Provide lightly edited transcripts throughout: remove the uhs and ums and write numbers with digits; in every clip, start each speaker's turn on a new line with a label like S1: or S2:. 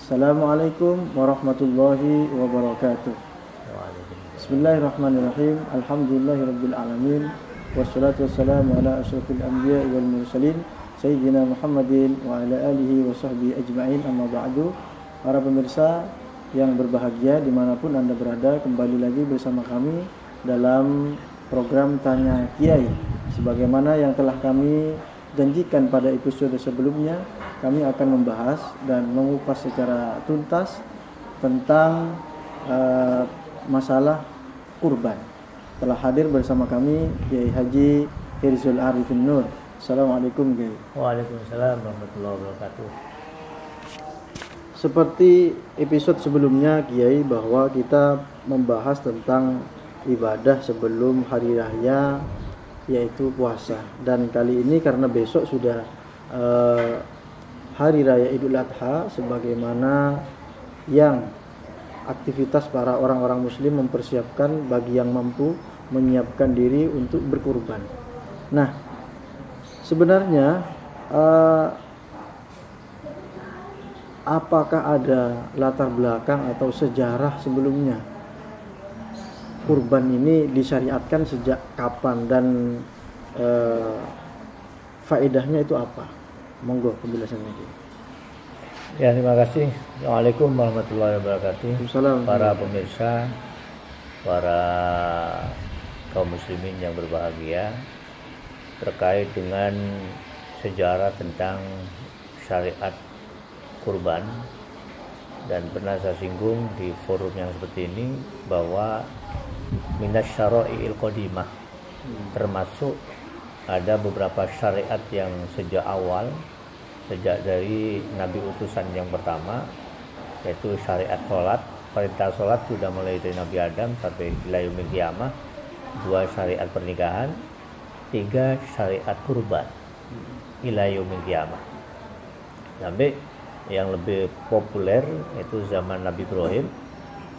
S1: Assalamualaikum warahmatullahi wabarakatuh. Bismillahirrahmanirrahim. Alhamdulillahirabbil alamin. Wassalatu wassalamu ala asyrafil anbiya'i wal mursalin sayyidina Muhammadin wa ala alihi wa sahbihi ajma'in. Amma ba'du. Para pemirsa yang berbahagia dimanapun Anda berada, kembali lagi bersama kami dalam program Tanya Kiai. Sebagaimana yang telah kami janjikan pada episode sebelumnya, kami akan membahas dan mengupas secara tuntas tentang masalah kurban. Telah hadir bersama kami Kiai Haji Hirzul Arifin Nur. Assalamualaikum Kiai.
S2: Waalaikumsalam warahmatullahi wabarakatuh.
S1: Seperti episode sebelumnya Kiai, bahwa kita membahas tentang ibadah sebelum hari raya, yaitu puasa. Dan kali ini karena besok sudah hari raya Idul Adha, sebagaimana yang aktivitas para orang-orang muslim mempersiapkan bagi yang mampu menyiapkan diri untuk berkurban. Nah, sebenarnya apakah ada latar belakang atau sejarah sebelumnya kurban ini disyariatkan sejak kapan dan faedahnya itu apa? Monggo penjelasannya.
S2: Ya, terima kasih. Assalamualaikum warahmatullahi wabarakatuh.
S1: Waalaikumsalam.
S2: Para pemirsa, para kaum muslimin yang berbahagia, terkait dengan sejarah tentang syariat kurban, dan pernah saya singgung di forum yang seperti ini bahwa minas syara'i'il qadimah, termasuk ada beberapa syariat yang sejak awal, sejak dari Nabi utusan yang pertama, yaitu syariat sholat. Perintah sholat sudah mulai dari Nabi Adam sampai ila yaumil qiyamah. 2 syariat pernikahan, 3 syariat kurban ila yaumil qiyamah. Sampai yang lebih populer itu zaman Nabi Ibrahim,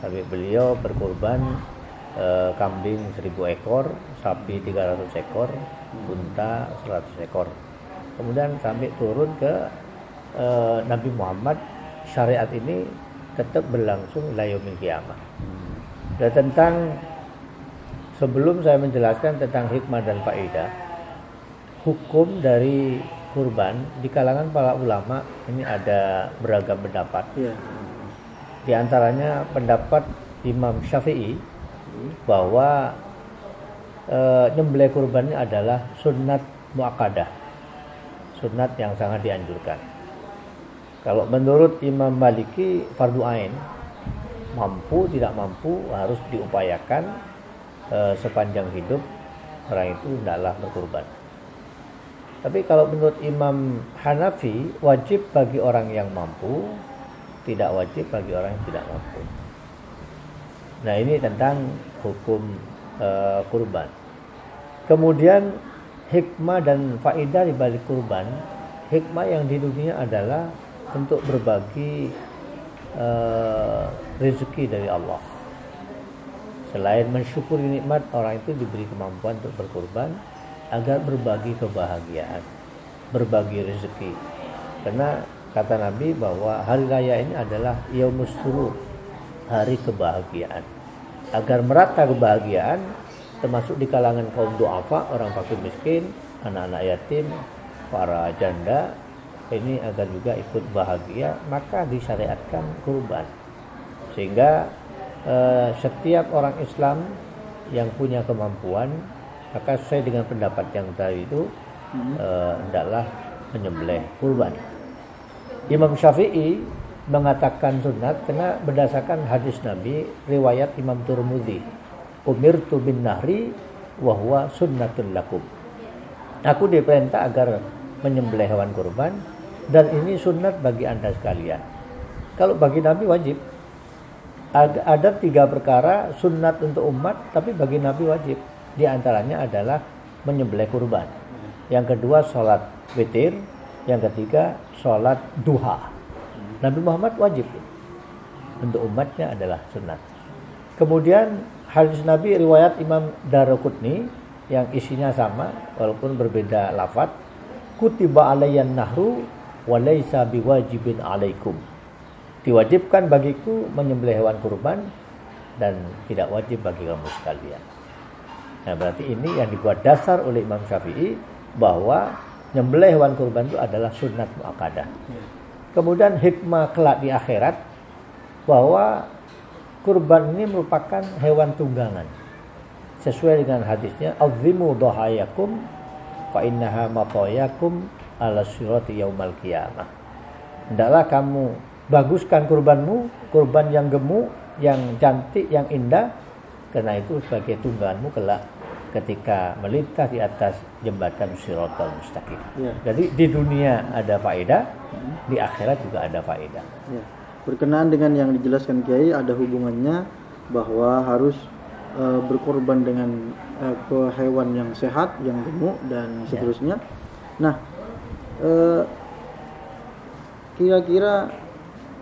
S2: sampai beliau berkurban kambing 1000 ekor, sapi 300 ekor, unta 100 ekor. Kemudian sampai turun ke Nabi Muhammad, syariat ini tetap berlangsung ila yaumil qiyamah. Dan tentang, sebelum saya menjelaskan tentang hikmah dan faedah, hukum dari kurban di kalangan para ulama ini ada beragam pendapat. Di antaranya pendapat Imam Syafi'i bahwa nyembelih kurban ini adalah sunnat muakkadah, sunnat yang sangat dianjurkan. Kalau menurut Imam Maliki fardu ain, mampu tidak mampu harus diupayakan sepanjang hidup orang itu hendaklah berkurban. Tapi kalau menurut Imam Hanafi, wajib bagi orang yang mampu, tidak wajib bagi orang yang tidak mampu. Nah, ini tentang hukum kurban. Kemudian hikmah dan faedah di balik kurban. Hikmah yang di dunia adalah untuk berbagi rezeki dari Allah. Selain mensyukuri nikmat, orang itu diberi kemampuan untuk berkurban agar berbagi kebahagiaan, berbagi rezeki. Karena kata Nabi bahwa hari raya ini adalah yaumus surur, hari kebahagiaan. Agar merata kebahagiaan, termasuk di kalangan kaum du'afa, orang fakir miskin, anak-anak yatim, para janda, ini agar juga ikut bahagia, maka disyariatkan kurban. Sehingga setiap orang Islam yang punya kemampuan, maka sesuai dengan pendapat yang tadi itu, hendaklah menyembelih kurban. Imam Syafi'i mengatakan sunat karena berdasarkan hadis Nabi riwayat Imam Tirmidzi, umirtu bin nahri wa huwa sunnatun lakum. Aku diperintah agar menyembelih hewan kurban, dan ini sunat bagi Anda sekalian. Kalau bagi Nabi wajib. Ada 3 perkara sunat untuk umat, tapi bagi Nabi wajib. Di antaranya adalah menyembelih kurban. Yang kedua sholat witir. Yang ketiga sholat duha. Nabi Muhammad wajib. Untuk umatnya adalah sunat. Kemudian hadis Nabi riwayat Imam Daraqutni yang isinya sama walaupun berbeda lafaz, kutiba alayyan nahru wa laisa biwajibin alaikum. diwajibkan bagiku menyembelih hewan kurban dan tidak wajib bagi kamu sekalian. Nah, berarti ini yang dibuat dasar oleh Imam Syafi'i bahwa nyembelih hewan kurban itu adalah sunnat muakkadah. Kemudian hikmah kelak di akhirat bahwa kurban ini merupakan hewan tunggangan. Sesuai dengan hadisnya, azimu dhahayakum fa innaha matayakum ala sirati yaumal qiyamah. Hendaklah kamu baguskan kurbanmu, kurban yang gemuk, yang cantik, yang indah, karena itu sebagai tungganganmu kelak ketika melintas di atas jembatan Shiratal Mustaqim. Ya. Jadi di dunia ada faedah, di akhirat juga ada faedah.
S1: Ya. Berkenaan dengan yang dijelaskan Kiai, ada hubungannya bahwa harus berkorban dengan ke hewan yang sehat, yang gemuk dan seterusnya. Ya. Nah, kira-kira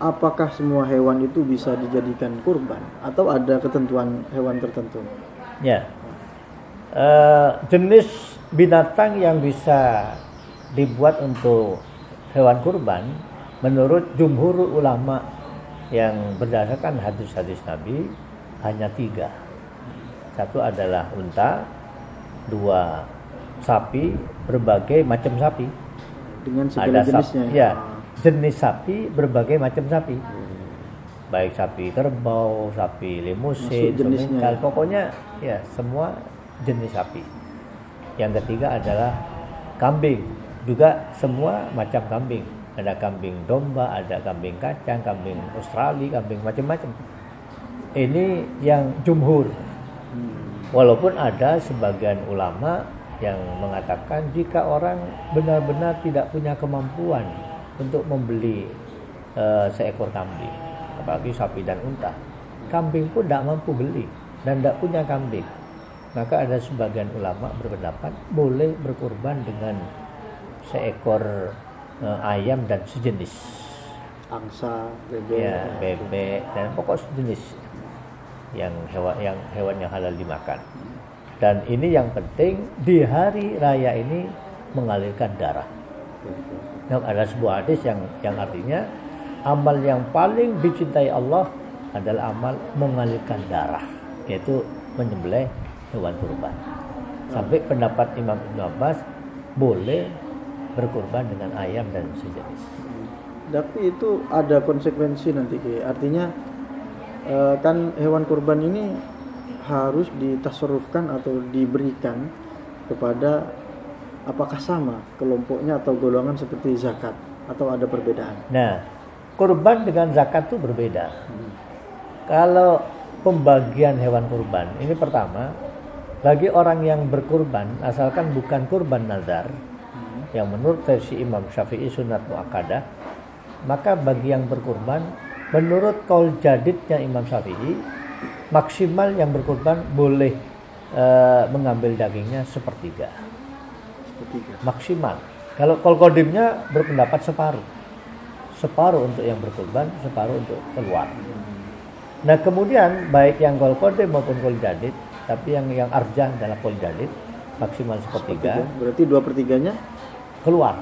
S1: apakah semua hewan itu bisa dijadikan kurban atau ada ketentuan hewan tertentu?
S2: Ya, jenis binatang yang bisa dibuat untuk hewan kurban menurut jumhur ulama yang berdasarkan hadis-hadis Nabi hanya 3. Satu adalah unta, 2 sapi, berbagai macam sapi
S1: dengan segala jenisnya.
S2: Ya, jenis sapi, berbagai macam sapi, baik sapi kerbau, sapi limusin, semingkal, pokoknya ya semua jenis sapi. Yang ketiga adalah kambing, juga semua macam kambing. Ada kambing domba, ada kambing kacang, kambing Australia, kambing macam-macam. Ini yang jumhur. Walaupun ada sebagian ulama yang mengatakan jika orang benar-benar tidak punya kemampuan untuk membeli seekor kambing, apalagi sapi dan unta, kambing pun tidak mampu beli dan tidak punya kambing, maka ada sebagian ulama berpendapat boleh berkurban dengan seekor ayam dan sejenis,
S1: angsa, bebek,
S2: ya, bebek dan pokok sejenis yang hewan yang halal dimakan. Dan ini yang penting, di hari raya ini mengalirkan darah. Nah, ada sebuah hadis yang artinya amal yang paling dicintai Allah adalah amal mengalirkan darah, yaitu menyembelih hewan kurban. Sampai pendapat Imam Ibnu Abbas boleh berkurban dengan ayam dan sejenis.
S1: Tapi itu ada konsekuensi nanti, artinya kan hewan kurban ini harus ditasarrufkan atau diberikan kepada, apakah sama kelompoknya atau golongan seperti zakat atau ada perbedaan?
S2: Nah, kurban dengan zakat itu berbeda. Kalau pembagian hewan kurban ini, pertama, bagi orang yang berkurban asalkan bukan kurban nazar, yang menurut versi Imam Syafi'i sunat muakkadah, maka bagi yang berkurban menurut qaul jadidnya Imam Syafi'i, maksimal yang berkurban boleh mengambil dagingnya sepertiga. Maksimal. Kalau qaul qadimnya berpendapat separuh untuk yang berkurban, separuh untuk keluar. Nah, kemudian baik yang qaul qadim maupun qaul jadid, tapi yang arjah adalah qaul jadid, maksimal sepertiga.
S1: Berarti 2/3-nya
S2: keluar.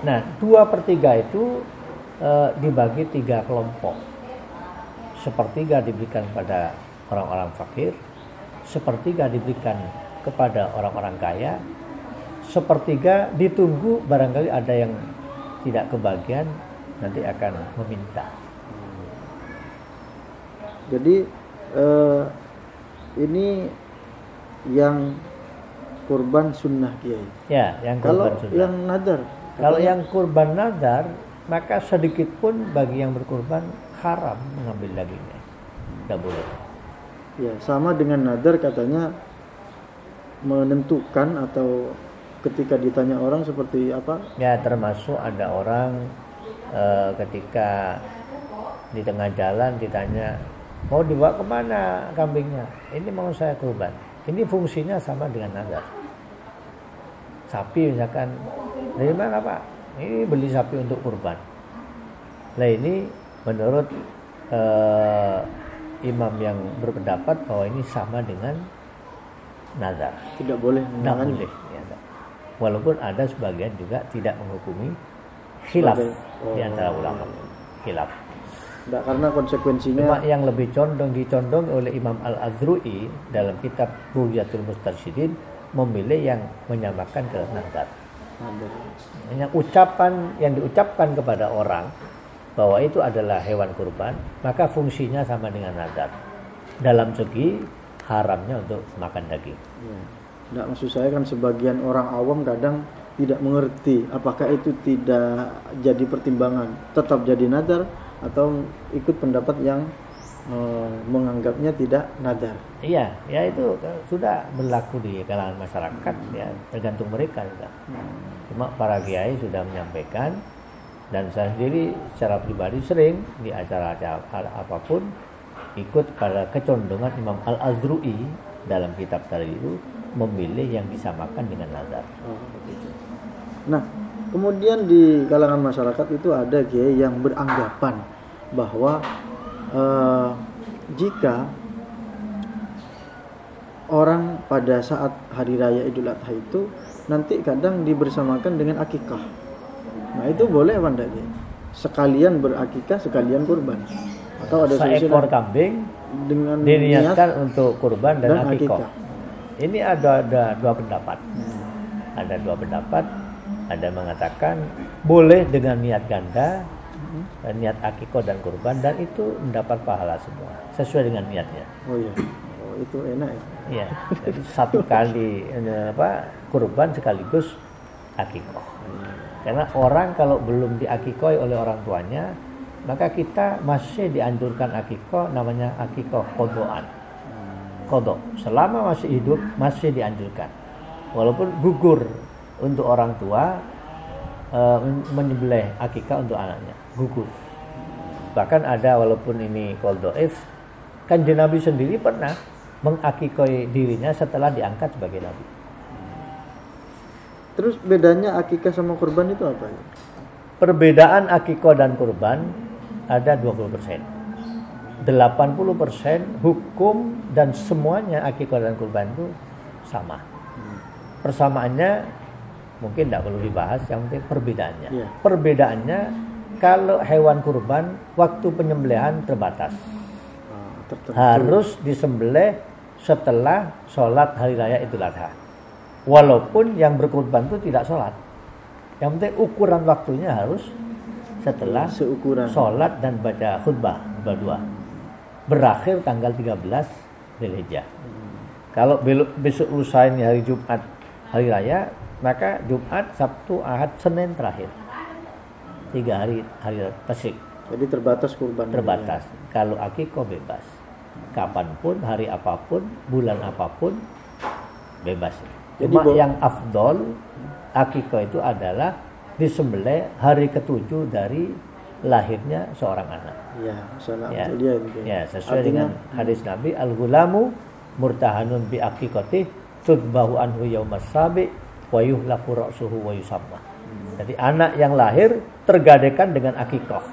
S2: Nah, 2/3 itu dibagi 3 kelompok. Sepertiga diberikan pada orang-orang fakir, sepertiga diberikan kepada orang-orang kaya, sepertiga ditunggu barangkali ada yang tidak kebagian, nanti akan meminta.
S1: Jadi ini yang kurban sunnah, Kiai.
S2: Ya, yang kurban
S1: kalau
S2: sunnah.
S1: Yang nadar.
S2: Kalau yang kurban nadar, maka sedikit pun bagi yang berkurban haram mengambil dagingnya. Tidak boleh.
S1: Ya, sama dengan nadar katanya menentukan atau ketika ditanya orang seperti apa?
S2: Ya, termasuk ada orang ketika di tengah jalan ditanya, mau dibawa kemana kambingnya? Ini mau saya kurban. Ini fungsinya sama dengan nadar. Sapi misalkan, dari mana Pak? Ini beli sapi untuk kurban. Nah, ini menurut imam yang berpendapat bahwa ini sama dengan nazar.
S1: Tidak boleh.
S2: Tidak boleh. Ya, walaupun ada sebagian juga tidak menghukumi khilaf di antara ulama. Khilaf.
S1: Enggak, karena konsekuensinya.
S2: Cuma yang lebih dicondong oleh Imam Al-Azru'i dalam kitab Bughyatul Mustarsyidin memilih yang menyamakan ke nazar. Yang diucapkan kepada orang bahwa itu adalah hewan kurban, maka fungsinya sama dengan nazar. Dalam segi haramnya untuk makan daging.
S1: Ya. Nggak, maksud saya kan sebagian orang awam kadang tidak mengerti apakah itu tidak jadi pertimbangan, tetap jadi nazar atau ikut pendapat yang menganggapnya tidak nadar.
S2: Iya, ya itu sudah berlaku di kalangan masyarakat, ya tergantung mereka juga. Cuma para kiai sudah menyampaikan, dan saya sendiri secara pribadi sering di acara-acara apapun ikut pada kecondongan Imam Al-Azru'i dalam kitab tadi itu memilih yang disamakan dengan nazar.
S1: Nah, kemudian di kalangan masyarakat itu ada kiai yang beranggapan bahwa jika orang pada saat hari raya Idul Adha itu nanti kadang dibersamakan dengan akikah. Nah, itu boleh apa enggak ya? Sekalian berakikah, sekalian kurban. Atau ada
S2: seekor kambing dengan diniatkan untuk kurban dan akikah. Ini ada dua pendapat. Ada dua pendapat. Ada mengatakan boleh dengan niat ganda, niat akikah dan kurban, dan itu mendapat pahala semua sesuai dengan niatnya.
S1: Oh iya. Oh, itu enak ya.
S2: Iya. Jadi satu kali kurban sekaligus akikah. Karena orang kalau belum diakikoi oleh orang tuanya, maka kita masih dianjurkan akikah, namanya akikah qodoan. Qodok. Selama masih hidup masih dianjurkan. Walaupun gugur untuk orang tua menyembelih akikah untuk anaknya, gugur. Bahkan ada, walaupun ini qaul dhaif, Kanjeng Nabi sendiri pernah mengakikoi dirinya setelah diangkat sebagai nabi.
S1: Terus bedanya akikah sama kurban itu apa ya?
S2: Perbedaan akikah dan kurban ada 20%. 80% hukum dan semuanya akikah dan kurban itu sama. Persamaannya mungkin tidak perlu dibahas, yang penting perbedaannya. Yeah. Perbedaannya kalau hewan kurban waktu penyembelihan terbatas. Harus disembelih setelah sholat hari raya Idul Adha. Walaupun yang berkurban itu tidak sholat. Yang penting ukuran waktunya harus setelah sholat dan baca khutbah berdua. Berakhir tanggal 13 Dzulhijjah. Kalau besok lusa ini hari Jumat hari raya, maka Jumat, Sabtu, Ahad, Senin terakhir. 3 hari tasik. Jadi terbatas kurban. Terbatas. Kalau akikah bebas. Kapanpun, hari apapun, bulan apapun bebas. Cuma yang afdol akikah itu adalah disembelih hari ke-7 dari lahirnya seorang anak. Ya, sesuai dengan hadis Nabi, al-ghulamu murtahanun bi aqiqatih tudbahu anhu yaumas sabi wa yuhlaqu ra'suhu wa yusamma. Jadi anak yang lahir tergadekan dengan akikah.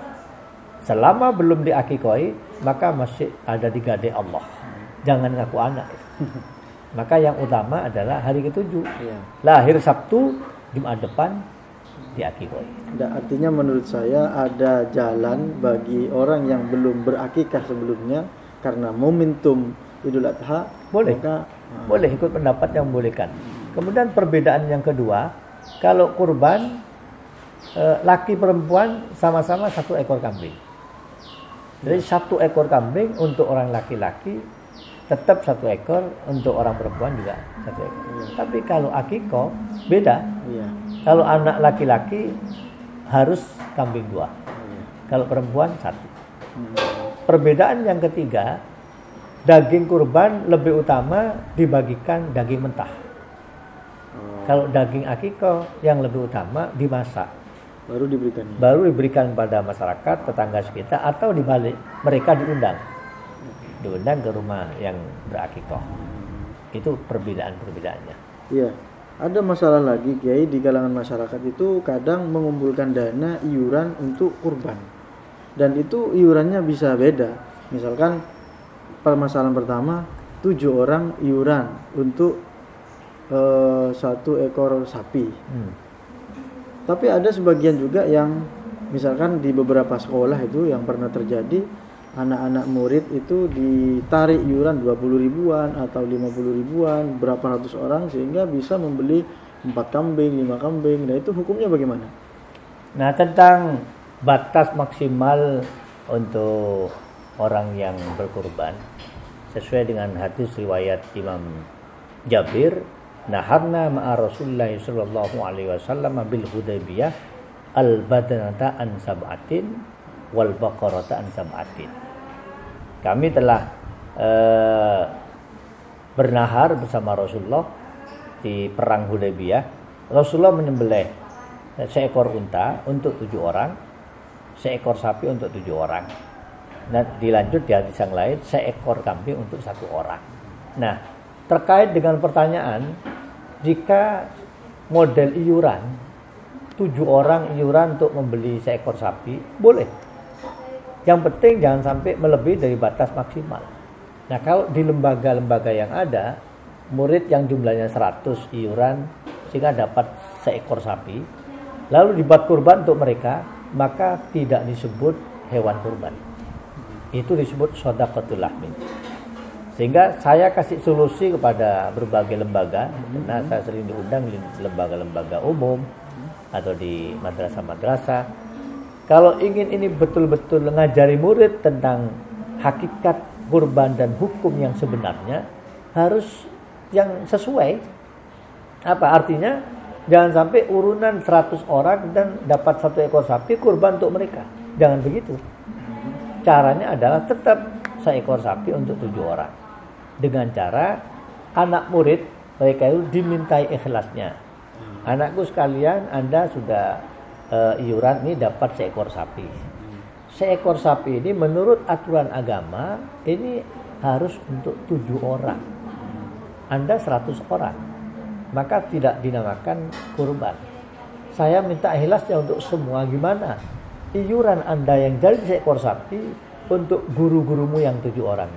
S2: Selama belum diakikoi, maka masih ada digade Allah. Jangan ngaku anak. Maka yang utama adalah hari ke-7. Lahir Sabtu, Jumat depan diakikoi.
S1: Artinya menurut saya ada jalan bagi orang yang belum berakikah sebelumnya karena momentum Idul Adha,
S2: boleh. Boleh ikut pendapat yang membolehkan. Kemudian perbedaan yang kedua, kalau kurban laki perempuan sama-sama 1 ekor kambing. Jadi 1 ekor kambing untuk orang laki-laki, tetap 1 ekor untuk orang perempuan juga 1 ekor. Tapi kalau akikah beda. Kalau anak laki-laki harus kambing 2. Kalau perempuan 1. Perbedaan yang ketiga, daging kurban lebih utama dibagikan daging mentah. Kalau daging akikah yang lebih utama dimasak. Baru diberikan pada masyarakat, tetangga sekitar, atau dibalik mereka diundang ke rumah yang berakikah. Itu perbedaannya. Iya.
S1: Ada masalah lagi, Kiai, di kalangan masyarakat itu kadang mengumpulkan dana iuran untuk kurban. Dan itu iurannya bisa beda. Misalkan permasalahan pertama, 7 orang iuran untuk 1 ekor sapi. Tapi ada sebagian juga yang misalkan di beberapa sekolah itu yang pernah terjadi, anak-anak murid itu ditarik iuran 20 ribuan atau 50 ribuan, berapa ratus orang, sehingga bisa membeli 4 kambing, 5 kambing. Nah itu hukumnya bagaimana?
S2: Nah, tentang batas maksimal untuk orang yang berkurban, sesuai dengan hadis riwayat Imam Jabir, naharna ma'a Rasulullah sallallahu alaihi wasallam bil Hudaybiyah al-badanata an sab'atin wal baqarata an sab'atin. Kami telah bernahar bersama Rasulullah di perang Hudaybiyah. Rasulullah menyembelih seekor unta untuk 7 orang, seekor sapi untuk 7 orang. Nah, dilanjut di hadis yang lain, seekor kambing untuk 1 orang. Nah, terkait dengan pertanyaan, jika model iuran 7 orang iuran untuk membeli seekor sapi, boleh. Yang penting jangan sampai melebihi dari batas maksimal. Nah, kalau di lembaga-lembaga yang ada, murid yang jumlahnya 100 iuran sehingga dapat seekor sapi, lalu dibuat kurban untuk mereka, maka tidak disebut hewan kurban. Itu disebut shadaqatul lahmin. Sehingga saya kasih solusi kepada berbagai lembaga, karena saya sering diundang di lembaga-lembaga umum atau di madrasah-madrasah. Kalau ingin ini betul-betul ngajari murid tentang hakikat kurban dan hukum yang sebenarnya, harus yang sesuai. Apa artinya? Jangan sampai urunan 100 orang dan dapat 1 ekor sapi kurban untuk mereka. Jangan begitu. Caranya adalah tetap seekor sapi untuk 7 orang. Dengan cara anak murid mereka itu dimintai ikhlasnya. Anakku sekalian, Anda sudah iuran ini dapat seekor sapi. Seekor sapi ini menurut aturan agama ini harus untuk 7 orang. Anda 100 orang, maka tidak dinamakan kurban. Saya minta ikhlasnya untuk semua. Gimana? Iuran Anda yang jadi seekor sapi untuk guru-gurumu yang 7 orang.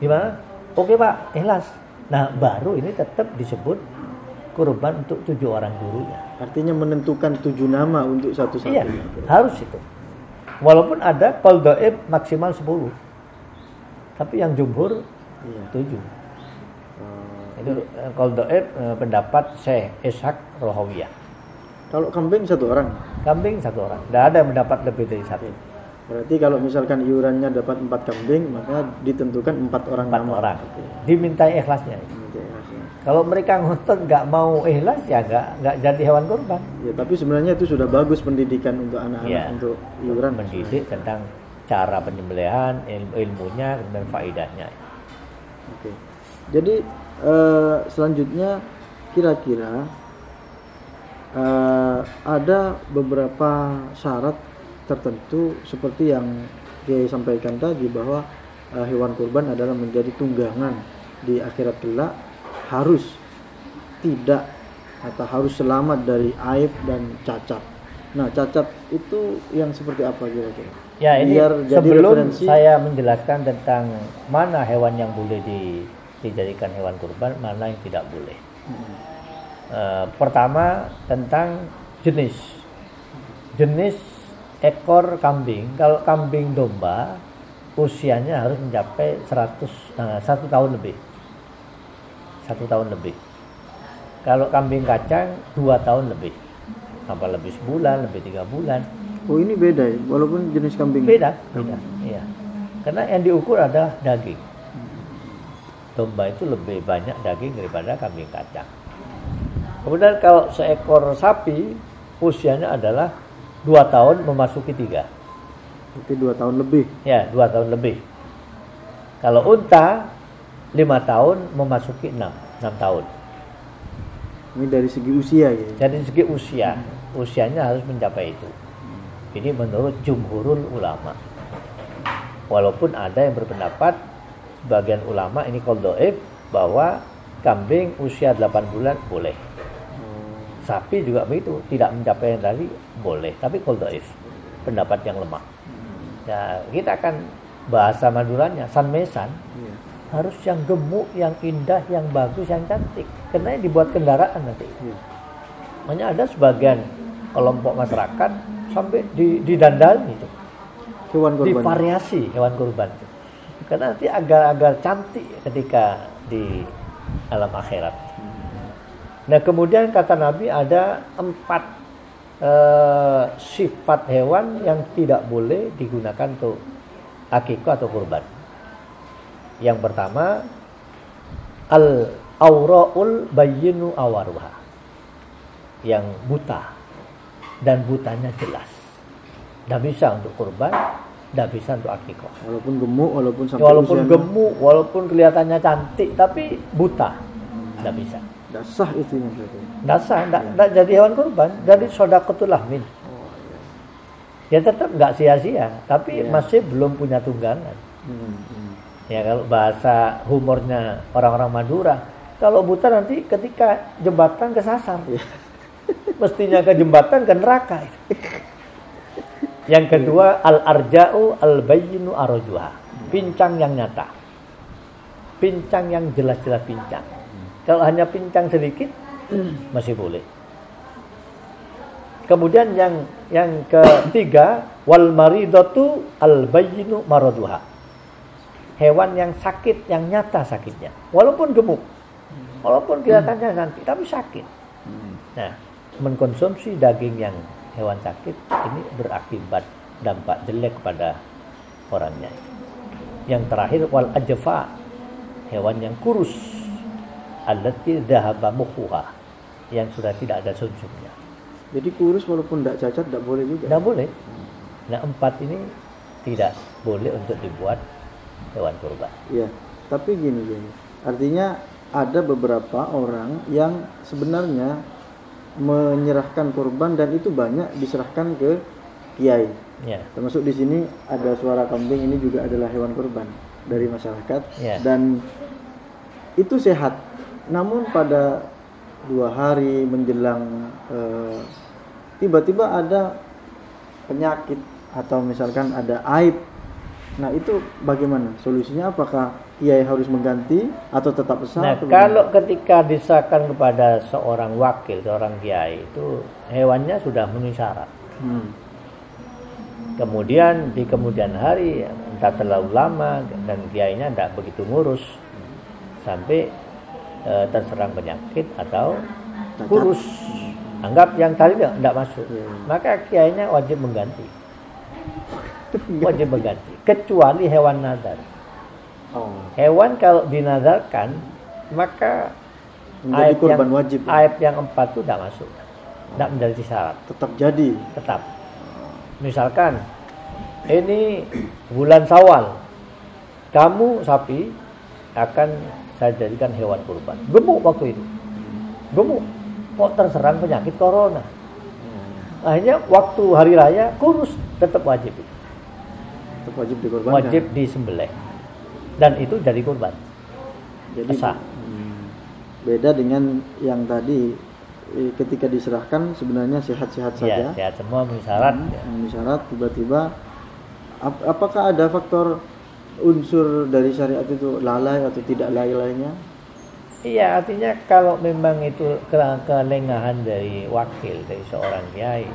S2: Gimana? Oke Pak, ikhlas. Nah, baru ini tetap disebut kurban untuk 7 orang gurunya.
S1: Artinya menentukan 7 nama untuk satu sapi.
S2: Iya, harus itu. Walaupun ada qaul dhaif maksimal 10. Tapi yang jumhur 7. Itu qaul dhaif pendapat Syekh Ishaq Rohawiyah.
S1: Kalau kambing 1 orang?
S2: Kambing 1 orang. Tidak ada yang mendapat lebih dari 1.
S1: Berarti kalau misalkan iurannya dapat 4 kambing, maka ditentukan 4 orang
S2: 4
S1: nama.
S2: orang. Dimintai ikhlasnya. Kalau mereka ngotot nggak mau ikhlas, ya nggak jadi hewan kurban.
S1: Ya, tapi sebenarnya itu sudah bagus pendidikan untuk anak-anak,
S2: ya,
S1: untuk iuran.
S2: Mendidik tentang cara penyembelihan, ilmunya dan faedahnya.
S1: Oke. Jadi selanjutnya kira-kira ada beberapa syarat tertentu seperti yang Kiai sampaikan tadi, bahwa hewan kurban adalah menjadi tunggangan di akhirat kelak, harus tidak atau harus selamat dari aib dan cacat. Nah, cacat itu yang seperti apa kira-kira?
S2: Ya, ini
S1: biar
S2: sebelum
S1: referensi.
S2: Saya menjelaskan tentang mana hewan yang boleh dijadikan hewan kurban, mana yang tidak boleh. Pertama tentang jenis ekor kambing. Kalau kambing domba usianya harus mencapai 1 tahun lebih. 1 tahun lebih. Kalau kambing kacang 2 tahun lebih. Apa lebih sebulan, lebih 3 bulan.
S1: Oh, ini beda ya, walaupun jenis kambing.
S2: Beda. Iya. Karena yang diukur adalah daging. Domba itu lebih banyak daging daripada kambing kacang. Kemudian kalau seekor sapi usianya adalah 2 tahun memasuki 3.
S1: Berarti 2 tahun lebih.
S2: Ya, 2 tahun lebih. Kalau unta 5 tahun memasuki 6 tahun.
S1: Ini dari segi usia gitu.
S2: Dari segi usianya harus mencapai itu. Ini menurut jumhurul ulama. Walaupun ada yang berpendapat, sebagian ulama ini qaul dhaif, bahwa kambing usia 8 bulan boleh. Sapi juga begitu, tidak mencapai yang tadi boleh, tapi qaul dhaif, pendapat yang lemah. Ya, kita akan bahasa Maduranya, sanmesan. Harus yang gemuk, yang indah, yang bagus, yang cantik. Karena yang dibuat kendaraan nanti. Makanya ada sebagian kelompok masyarakat sampai didandani itu.
S1: Hewan kurban.
S2: Divariasi hewan kurban itu. Karena nanti agar cantik ketika di alam akhirat. Nah kemudian kata Nabi ada 4 sifat hewan yang tidak boleh digunakan untuk akikah atau kurban. Yang pertama al-auraul bayyinu awaruha, yang buta dan butanya jelas. Tidak bisa untuk kurban, tidak bisa untuk akikah.
S1: Walaupun gemuk, walaupun sampai
S2: walaupun gemuk, walaupun kelihatannya cantik, tapi buta, tidak bisa.
S1: Tidak sah itu yang berarti.
S2: Tidak sah, tidak jadi hewan kurban, jadi shadaqatul lahmin. Ya tetap nggak sia-sia, tapi masih belum punya tunggangan. Ya kalau bahasa humornya orang-orang Madura, kalau buta nanti ketika jembatan kesasar, mestinya ke jembatan ke neraka. Yang kedua al-arja'u al-bayyinu arajuha, pincang yang nyata, pincang yang jelas-jelas pincang. Kalau hanya pincang sedikit masih boleh. Kemudian yang ketiga wal maridatu al bayyinu maraduha, hewan yang sakit yang nyata sakitnya, walaupun gemuk, walaupun kelihatannya cantik tapi sakit. Nah, mengkonsumsi daging yang hewan sakit ini berakibat dampak jelek pada orangnya. Yang terakhir wal ajfa, hewan yang kurus, allati dhahaba mukhuha, yang sudah tidak ada sumsumnya.
S1: Jadi kurus walaupun tidak cacat tidak boleh juga.
S2: Tidak boleh. Nah 4 ini tidak boleh untuk dibuat hewan kurban.
S1: Iya. Tapi gini. Artinya ada beberapa orang yang sebenarnya menyerahkan kurban dan itu banyak diserahkan ke kiai.
S2: Ya.
S1: Termasuk di sini ada suara kambing, ini juga adalah hewan kurban dari masyarakat.
S2: Ya.
S1: Dan itu sehat. Namun pada 2 hari menjelang tiba-tiba ada penyakit atau misalkan ada aib. Nah itu bagaimana solusinya? Apakah kiai harus mengganti atau tetap sah?
S2: Nah kalau ketika disahkan kepada seorang wakil, seorang kiai, itu hewannya sudah memenuhi syarat. Kemudian di kemudian hari entah terlalu lama dan kiainya tidak begitu ngurus sampai terserang penyakit atau kurus, anggap yang tadi tidak masuk, maka kiainya wajib mengganti. Wajib mengganti, kecuali hewan nadar. Hewan kalau dinadarkan maka
S1: menjadi kurban wajib.
S2: Aib yang 4 itu tidak masuk, tidak menjadi syarat.
S1: Tetap jadi.
S2: Tetap. Misalkan ini bulan Syawal, kamu sapi akan saya jadikan hewan kurban. Gemuk waktu itu, gemuk, kok terserang penyakit corona. Akhirnya waktu hari raya kurus, tetap wajib itu.
S1: Tetap wajib dikorbankan.
S2: Wajib disembelih. Dan itu jadi kurban.
S1: Jadi
S2: sah.
S1: Beda dengan yang tadi, ketika diserahkan sebenarnya sehat-sehat saja.
S2: Ya, sehat semua memenuhi syarat.
S1: Memenuhi syarat, tiba-tiba apakah ada faktor unsur dari syariat itu lalai atau tidak lalainya?
S2: Iya, artinya kalau memang itu kelengahan dari wakil, dari seorang kiai,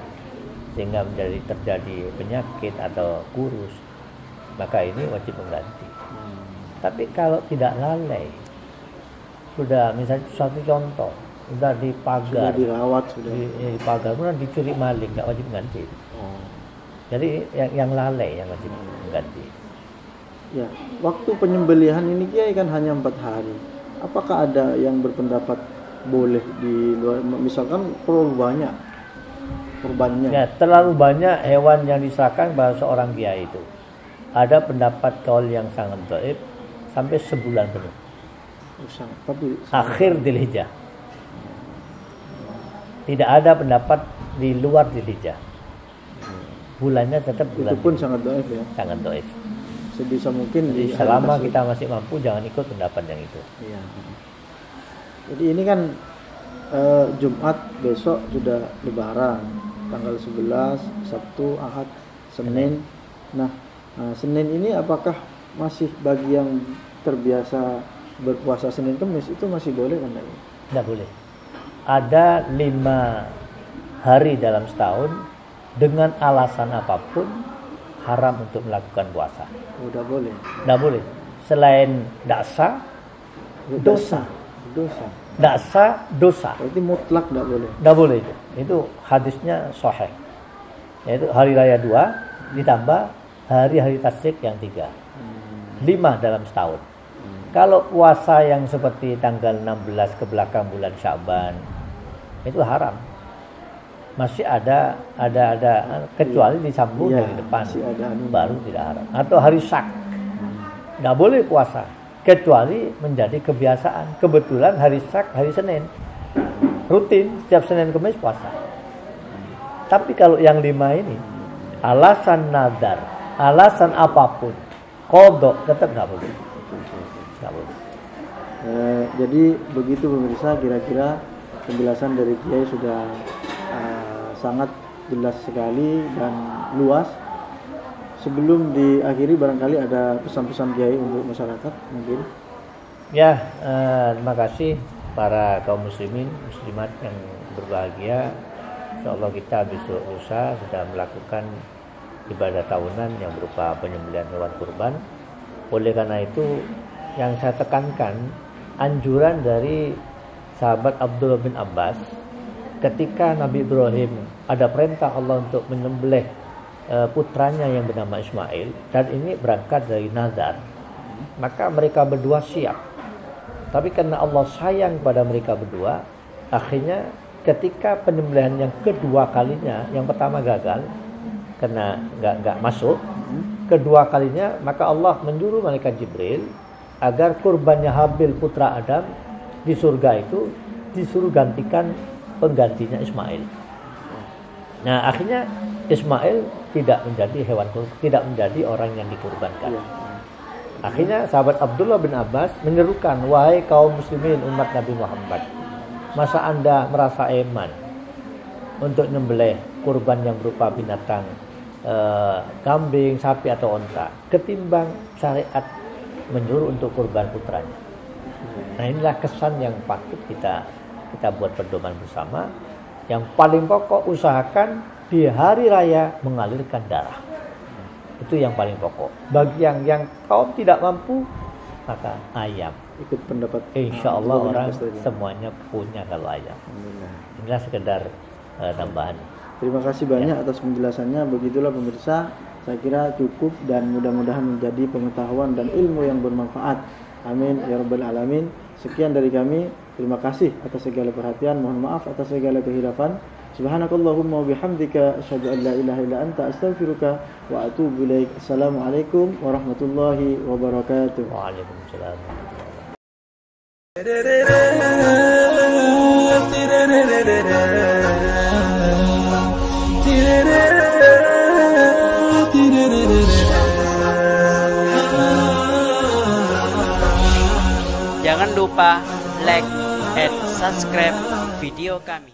S2: sehingga terjadi penyakit atau kurus, maka ini wajib mengganti. Tapi kalau tidak lalai, sudah misalnya satu contoh, sudah dipagar,
S1: sudah dirawat, sudah
S2: dipagar, kemudian dicuri maling, nggak wajib mengganti. Jadi yang lalai yang wajib mengganti.
S1: Ya, waktu penyembelihan ini kiai kan hanya 4 hari. Apakah ada yang berpendapat boleh di luar, misalkan terlalu banyak kurbannya?
S2: Ya, terlalu banyak hewan yang diserahkan pada seorang kiai itu. Ada pendapat kaul yang sangat dhaif sampai sebulan penuh. Akhir Dzulhijjah. Tidak ada pendapat di luar Dzulhijjah. Bulannya tetap bulan.
S1: Itu pun sangat dhaif ya.
S2: Sangat dhaif.
S1: Sebisa mungkin
S2: jadi selama kita masih mampu jangan ikut pendapat yang itu.
S1: Iya. Jadi ini kan Jumat, besok sudah Lebaran, tanggal 11, Sabtu, Ahad, Senin. Nah, Senin ini apakah masih bagi yang terbiasa berpuasa Senin Kemis itu masih boleh kan?
S2: Tidak boleh. Ada 5 hari dalam setahun dengan alasan apapun haram untuk melakukan puasa.
S1: Udah boleh.
S2: Tidak boleh. Selain daksa, dosa. Daksa, dosa.
S1: Berarti mutlak tidak boleh.
S2: Tidak boleh itu. Itu hadisnya sahih. Yaitu hari raya 2 ditambah hari-hari tasyrik yang 3. 5 dalam setahun. Kalau puasa yang seperti tanggal 16 ke belakang bulan Sya'ban itu haram. Masih ada kecuali disambung dari depan baru tidak haram. Atau hari Syak nggak boleh puasa kecuali menjadi kebiasaan. Kebetulan hari Syak hari Senin rutin setiap Senin Kamis puasa. Tapi kalau yang 5 ini alasan nadar, alasan apapun, qadha tetap nggak boleh. Nggak boleh.
S1: Jadi begitu pemirsa, kira-kira penjelasan dari Kiai sudah sangat jelas sekali dan luas. Sebelum diakhiri barangkali ada pesan-pesan Kiai untuk masyarakat mungkin.
S2: Ya, terima kasih para kaum muslimin, muslimat yang berbahagia. Insyaallah kita besok lusa sudah melakukan ibadah tahunan yang berupa penyembelihan hewan kurban. Oleh karena itu yang saya tekankan anjuran dari sahabat Abdullah bin Abbas ketika Nabi Ibrahim ada perintah Allah untuk menyembelih putranya yang bernama Ismail, dan ini berangkat dari nazar, maka mereka berdua siap. Tapi karena Allah sayang pada mereka berdua, akhirnya ketika penyembelihan yang kedua kalinya, yang pertama gagal karena nggak masuk, kedua kalinya maka Allah menyuruh malaikat Jibril agar kurbannya Habil putra Adam di surga itu disuruh gantikan penggantinya Ismail. Nah, akhirnya Ismail tidak menjadi hewan kurban, tidak menjadi orang yang dikurbankan. Akhirnya sahabat Abdullah bin Abbas menyerukan, wahai kaum muslimin umat Nabi Muhammad, masa Anda merasa eman untuk menyembelih kurban yang berupa binatang kambing, sapi atau onta ketimbang syariat menyuruh untuk kurban putranya. Nah, inilah kesan yang patut kita buat pedoman bersama. Yang paling pokok, usahakan di hari raya mengalirkan darah. Itu yang paling pokok. Bagi yang kaum tidak mampu, maka ayam.
S1: Ikut pendapat.
S2: Insya Allah orang semuanya punya kalau ayam. Inilah sekedar tambahan.
S1: Terima kasih banyak atas penjelasannya. Begitulah pemirsa, saya kira cukup dan mudah-mudahan menjadi pengetahuan dan ilmu yang bermanfaat. Amin ya rabbal alamin. Sekian dari kami. Terima kasih atas segala perhatian. Mohon maaf atas segala kehilafan. Subhanakallahumma wa bihamdika asyhadu an la ilaha illa anta astaghfiruka wa atubu ilaik. Assalamualaikum warahmatullahi wabarakatuh.
S2: Waalaikumsalam.
S3: Jangan lupa like and subscribe video kami.